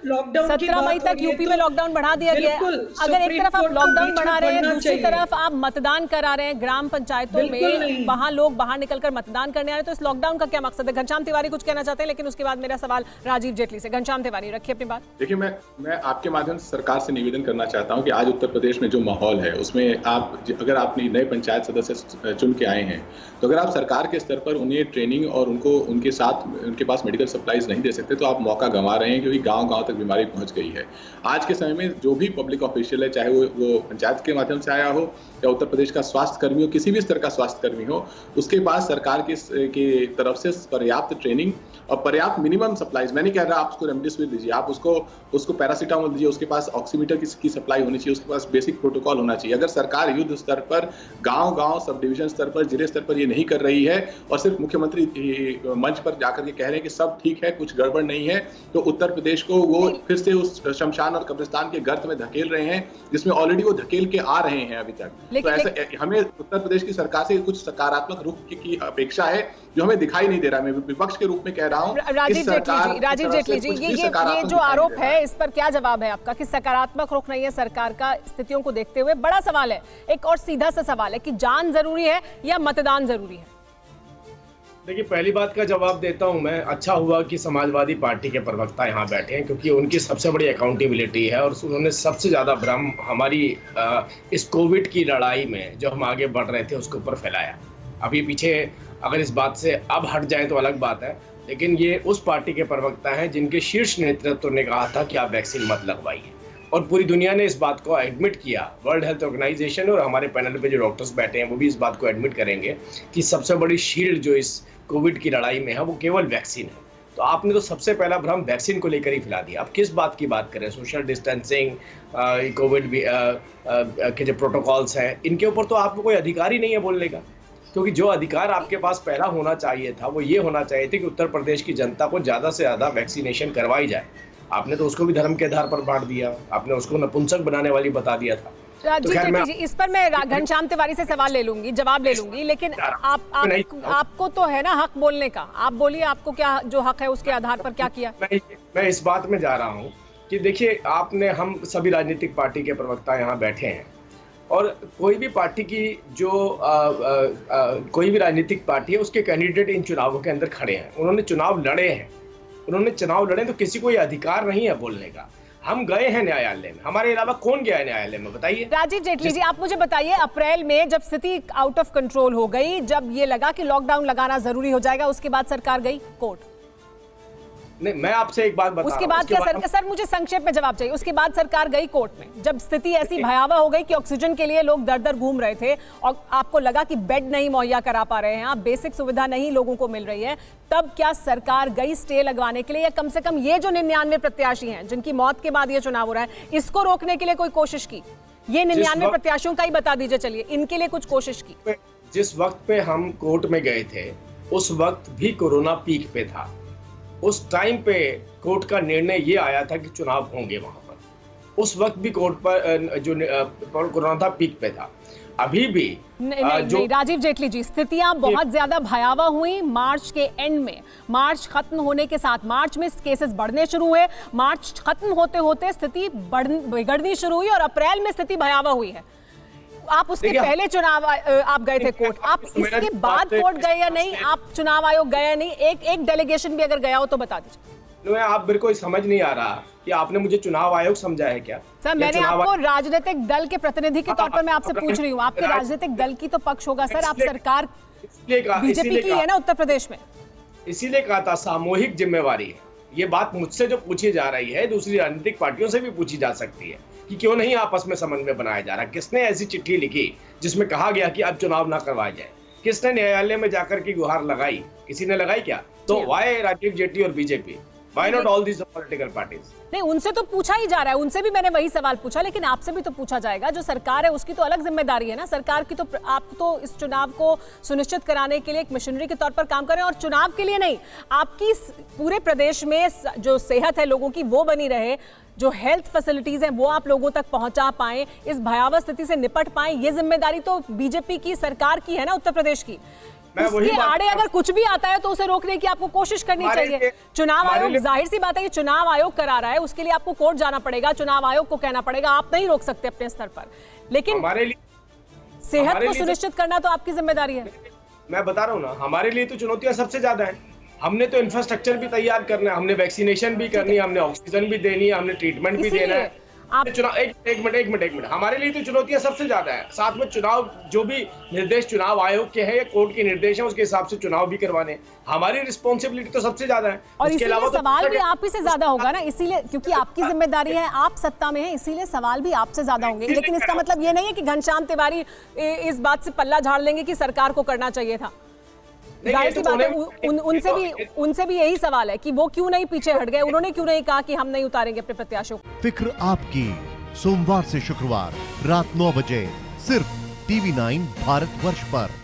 Lockdown 17 मई तक UP में lockdown बढ़ा दिया गया है। अगर एक तरफ आप लॉकडाउन बढ़ा रहे हैं, दूसरी तरफ आप मतदान करा रहे हैं ग्राम पंचायतों में, वहां लोग बाहर निकलकर मतदान करने आ रहे हैं, तो इस लॉकडाउन का क्या मकसद है? घनश्याम तिवारी कुछ कहना चाहते हैं, लेकिन उसके बाद मेरा सवाल राजीव जेटली से। घनश्याम तिवारी, रखिए अपनी बात। देखिए, मैं आपके माध्यम से सरकार से निवेदन करना चाहता हूं कि आज उत्तर प्रदेश में जो माहौल है उसमें अगर आप नए पंचायत सदस्य चुन के आए हैं, तो अगर आप सरकार के स्तर पर उन्हें ट्रेनिंग और उनके पास मेडिकल सप्लाईज नहीं दे सकते, तो आप मौका गंवा रहे हैं, क्योंकि गांव-गांव तक बीमारी पहुंच गई है। आज के समय में जो भी पब्लिक ऑफिशियल है, चाहे वो पंचायत के माध्यम से आया हो या उत्तर प्रदेश का स्वास्थ्य कर्मी हो, किसी भी स्तर का स्वास्थ्य कर्मी हो, उसके पास सरकार की तरफ से पर्याप्त ट्रेनिंग और पर्याप्त मिनिमम सप्लाईज, मैं नहीं कह रहा आप उसको रेमडेसिविर दीजिए, आप उसको पैरासीटामोल दीजिए, उसके पास ऑक्सीमीटर की सप्लाई होनी चाहिए, उसके पास बेसिक प्रोटोकॉल होना चाहिए। अगर सरकार युद्ध स्तर पर, गांव-गांव, सब डिवीजन स्तर पर, जिले स्तर पर ये नहीं कर रही है और सिर्फ मुख्यमंत्री मंच पर जाकर के कह रहे हैं कि सब ठीक है, कुछ गड़बड़ नहीं है, तो उत्तर प्रदेश को वो फिर से उस शमशान और कब्रिस्तान के गर्त में धकेल रहे हैं, जिसमें ऑलरेडी वो धकेल के आ रहे हैं अभी तक। तो ऐसा हमें उत्तर प्रदेश की सरकार से कुछ सकारात्मक रुख की अपेक्षा है, जो हमें दिखाई नहीं दे रहा। मैं विपक्ष के रूप में कह रहा हूँ। राजीव जेटली जी, ये जो आरोप है, इस पर क्या जवाब है आपका कि सकारात्मक रुख नहीं है सरकार का स्थितियों को देखते हुए? बड़ा सवाल है, एक और सीधा सा सवाल है कि जान जरूरी है या मतदान जरूरी है? देखिए, पहली बात का जवाब देता हूं मैं। अच्छा हुआ कि समाजवादी पार्टी के प्रवक्ता यहाँ बैठे हैं, क्योंकि उनकी सबसे बड़ी अकाउंटेबिलिटी है और उन्होंने सबसे ज़्यादा भ्रम हमारी इस कोविड की लड़ाई में जो हम आगे बढ़ रहे थे उसके ऊपर फैलाया। अभी पीछे अगर इस बात से अब हट जाए तो अलग बात है, लेकिन ये उस पार्टी के प्रवक्ता हैं जिनके शीर्ष नेतृत्व ने कहा था कि आप वैक्सीन मत लगवाइए, और पूरी दुनिया ने इस बात को एडमिट किया। वर्ल्ड हेल्थ ऑर्गेनाइजेशन और हमारे पैनल पे जो डॉक्टर्स बैठे हैं वो भी इस बात को एडमिट करेंगे कि सबसे बड़ी शील्ड जो इस कोविड की लड़ाई में है वो केवल वैक्सीन है। तो आपने तो सबसे पहला भ्रम वैक्सीन को लेकर ही फैला दिया। आप किस बात की बात करें? सोशल डिस्टेंसिंग, कोविड के जो प्रोटोकॉल्स हैं, इनके ऊपर तो आपको कोई अधिकार ही नहीं है बोलने का, क्योंकि जो अधिकार आपके पास पहला होना चाहिए था वो ये होना चाहिए था कि उत्तर प्रदेश की जनता को ज़्यादा से ज़्यादा वैक्सीनेशन करवाई जाए। आपने तो उसको भी धर्म के आधार पर बांट दिया, आपने उसको नपुंसक बनाने वाली बता दिया था। तो जी, इस पर मैं घनश्याम तिवारी से सवाल ले लूंगी, जवाब ले लूंगी, लेकिन आपको तो है ना हक बोलने का। आप बोलिए, आपको क्या जो हक है उसके आधार पर क्या किया? मैं इस बात में जा रहा हूँ कि देखिए, हम सभी राजनीतिक पार्टी के प्रवक्ता यहाँ बैठे हैं, और कोई भी पार्टी की जो कोई भी राजनीतिक पार्टी है उसके कैंडिडेट इन चुनावों के अंदर खड़े हैं। उन्होंने चुनाव लड़े, तो किसी को ये अधिकार नहीं है बोलने का। हम गए हैं न्यायालय में, हमारे अलावा कौन गया है न्यायालय में, बताइए। राजीव जेटली जी, आप मुझे बताइए, अप्रैल में जब स्थिति आउट ऑफ कंट्रोल हो गई, जब ये लगा कि लॉकडाउन लगाना जरूरी हो जाएगा, उसके बाद सरकार गई कोर्ट? नहीं, मैं आपसे एक बात बता उसके बाद क्या सर मुझे संक्षेप में जवाब चाहिए। उसके बाद सरकार गई कोर्ट में, जब स्थिति ऐसी भयावह हो गई कि ऑक्सीजन के लिए लोग दर दर घूम रहे थे और आपको लगा कि बेड नहीं मुहैया करा पा रहे हैं आप, बेसिक सुविधा नहीं लोगों को मिल रही है, तब क्या सरकार गई स्टे लगवाने के लिए, या कम से कम ये जो 99 प्रत्याशी हैं जिनकी मौत के बाद ये चुनाव हो रहा है, इसको रोकने के लिए कोई कोशिश की? ये 99 प्रत्याशियों का ही बता दीजिए, चलिए, इनके लिए कुछ कोशिश की? जिस वक्त पे हम कोर्ट में गए थे उस वक्त भी कोरोना पीक पे था। उस टाइम पे कोर्ट का निर्णय ये आया था कि चुनाव होंगे वहां पर। उस वक्त भी कोर्ट पर जो कोरोना था पीक पे था। अभी भी नहीं, राजीव जेटली जी, स्थितियां बहुत ज्यादा भयावह हुई मार्च के एंड में। मार्च खत्म होने के साथ, मार्च में केसेस बढ़ने शुरू हुए, मार्च खत्म होते होते स्थिति बिगड़नी शुरू हुई और अप्रैल में स्थिति भयावह हुई है। आप उसके पहले चुनाव आप गए थे कोर्ट, आप इसके बाद कोर्ट गए या नहीं? आप चुनाव आयोग गए या नहीं? एक डेलीगेशन भी अगर गया हो तो बता दीजिए। आप मेरे को समझ नहीं आ रहा कि आपने मुझे चुनाव आयोग समझा है क्या? सर, मैंने आपको राजनीतिक दल के प्रतिनिधि के तौर पर मैं आपसे पूछ रही हूँ, आपके राजनीतिक दल की तो पक्ष होगा सर, आप सरकार बीजेपी की है ना उत्तर प्रदेश में, इसीलिए कहा था सामूहिक जिम्मेवारी है। ये बात मुझसे जो पूछी जा रही है दूसरी राजनीतिक पार्टियों से भी पूछी जा सकती है कि क्यों नहीं आपस में समन्वय बनाया जा रहा। किसने ऐसी चिट्ठी लिखी जिसमें कहा गया कि अब चुनाव ना करवाया जाए? किसने न्यायालय में जाकर के गुहार लगाई? किसी ने लगाई क्या? तो वाई राजीव जेटली और BJP, why not all these political parties? नहीं, उनसे तो पूछा ही जा रहा है, उनसे भी मैंने वही सवाल पूछा, लेकिन आपसे भी तो पूछा जाएगा। जो सरकार है उसकी तो अलग जिम्मेदारी है ना। सरकार की तो, आप तो इस चुनाव को सुनिश्चित कराने के लिए एक मशीनरी के तौर पर काम कर रहे हैं, और चुनाव के लिए नहीं, आपकी पूरे प्रदेश में जो सेहत है लोगों की वो बनी रहे, जो हेल्थ फैसिलिटीज हैं वो आप लोगों तक पहुंचा पाएं, इस भयावह स्थिति से निपट पाएं, ये जिम्मेदारी तो बीजेपी की सरकार की है ना उत्तर प्रदेश की। मैं वही उसके आड़े अगर कुछ भी आता है तो उसे रोकने की आपको कोशिश करनी चाहिए। चुनाव आयोग, जाहिर सी बात है कि चुनाव आयोग करा रहा है, उसके लिए आपको कोर्ट जाना पड़ेगा, चुनाव आयोग को कहना पड़ेगा, आप नहीं रोक सकते अपने स्तर पर, लेकिन हमारे लिए सेहत को सुनिश्चित करना तो आपकी जिम्मेदारी है। मैं बता रहा हूँ ना, हमारे लिए तो चुनौतियां सबसे ज्यादा है। हमने तो इंफ्रास्ट्रक्चर भी तैयार करना है, हमने वैक्सीनेशन भी करनी है, हमने ऑक्सीजन भी देनी है, हमने ट्रीटमेंट भी देना है। आप चुनाव एक मिनट हमारे लिए तो चुनौतियां सबसे ज्यादा है। साथ में चुनाव, जो भी निर्देश चुनाव आयोग के हैं या कोर्ट के निर्देश हैं, उसके हिसाब से चुनाव भी करवाने, हमारी रिस्पॉन्सिबिलिटी तो सबसे ज्यादा है। और इसीलिए सवाल भी आप ही से ज्यादा होगा ना, इसीलिए क्योंकि आपकी जिम्मेदारी है, आप सत्ता में हैं, इसीलिए सवाल भी आपसे ज्यादा होंगे। लेकिन इसका मतलब ये नहीं है कि घनश्याम तिवारी इस बात से पल्ला झाड़ लेंगे कि सरकार को करना चाहिए था। जाहिर सी बात है, उनसे भी यही सवाल है कि वो क्यों नहीं पीछे हट गए, उन्होंने क्यों नहीं कहा कि हम नहीं उतारेंगे अपने प्रत्याशियों को। फिक्र आपकी, सोमवार से शुक्रवार रात 9 बजे सिर्फ TV9 भारतवर्ष पर।